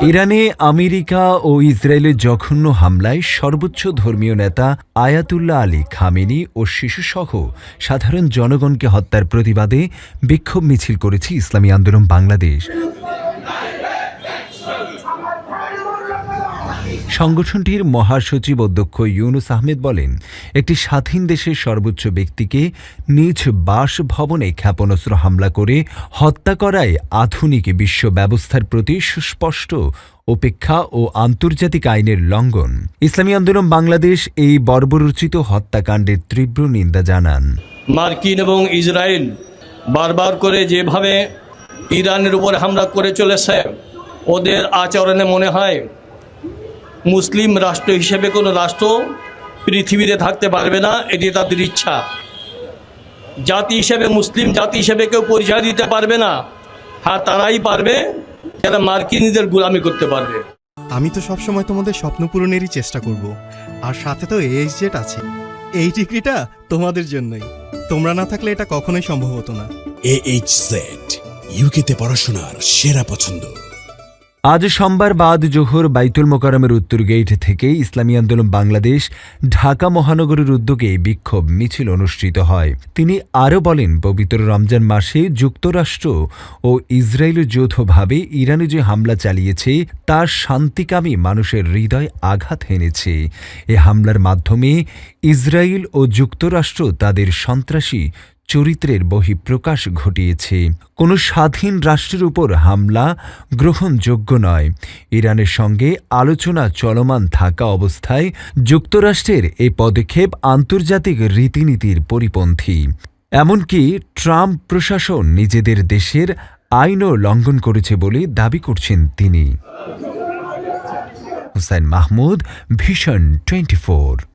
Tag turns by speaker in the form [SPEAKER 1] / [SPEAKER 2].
[SPEAKER 1] ইরানে আমেরিকা ও ইসরায়েলের জঘন্য হামলায় সর্বোচ্চ ধর্মীয় নেতা আয়াতুল্লাহ আলী খামেনি ও শিশুসহ সাধারণ জনগণকে হত্যার প্রতিবাদে বিক্ষোভ মিছিল করেছে ইসলামী আন্দোলন বাংলাদেশ। সংগঠনটির মহাসচিব অধ্যক্ষ ইউনুস আহমেদ বলেন, একটি স্বাধীন দেশের সর্বোচ্চ ব্যক্তিকে নিজ বাসভবনে ক্ষেপণাস্ত্র হামলা করে হত্যা করায় আধুনিক বিশ্ব ব্যবস্থার প্রতি সুস্পষ্ট উপেক্ষা ও আন্তর্জাতিক আইনের লঙ্ঘন। ইসলামী আন্দোলন বাংলাদেশ এই বর্বরোচিত হত্যাকাণ্ডের তীব্র নিন্দা জানান।
[SPEAKER 2] মার্কিন এবং ইসরায়েল বারবার করে যেভাবে ইরানের উপর হামলা করে চলেছে, ওদের আচরণে মনে হয় মুসলিম রাষ্ট্র হিসেবে কোনো রাষ্ট্র পৃথিবীতে থাকতে পারবে না। এটি তাদের ইচ্ছা। জাতি হিসেবে, মুসলিম জাতি হিসেবে কেউ পরিচয় দিতে পারবে না। হ্যাঁ, তারাই পারবে যারা মার্কিনীদের গোলামি করতে পারবে।
[SPEAKER 3] আমি তো সবসময় তোমাদের স্বপ্ন পূরণেরই চেষ্টা করব, আর সাথে তো EasyJet আছে। এই ডিগ্রিটা তোমাদের জন্যই। তোমরা না থাকলে এটা কখনোই সম্ভব হতো না।
[SPEAKER 4] EasyJet, ইউকেতে পড়াশোনার সেরা পছন্দ।
[SPEAKER 1] আজ সোমবার বাদ জোহর বাইতুল মোকাররমের উত্তর গেট থেকে ইসলামী আন্দোলন বাংলাদেশ ঢাকা মহানগরের উদ্যোগে বিক্ষোভ মিছিল অনুষ্ঠিত হয়। তিনি আরও বলেন, পবিত্র রমজান মাসে যুক্তরাষ্ট্র ও ইসরায়েল যৌথভাবে ইরানে যে হামলা চালিয়েছে তা শান্তিকামী মানুষের হৃদয় আঘাত হেনেছে। এ হামলার মাধ্যমে ইসরায়েল ও যুক্তরাষ্ট্র তাদের সন্ত্রাসী চরিত্রের বহিঃপ্রকাশ ঘটিয়েছে। কোনো স্বাধীন রাষ্ট্রের উপর হামলা গ্রহণযোগ্য নয়। ইরানের সঙ্গে আলোচনা চলমান থাকা অবস্থায় যুক্তরাষ্ট্রের এই পদক্ষেপ আন্তর্জাতিক রীতিনীতির পরিপন্থী। এমনকি ট্রাম্প প্রশাসন নিজেদের দেশের আইনও লঙ্ঘন করেছে বলে দাবি করছেন তিনি। হুসাইন মাহমুদ, ভিশন 24।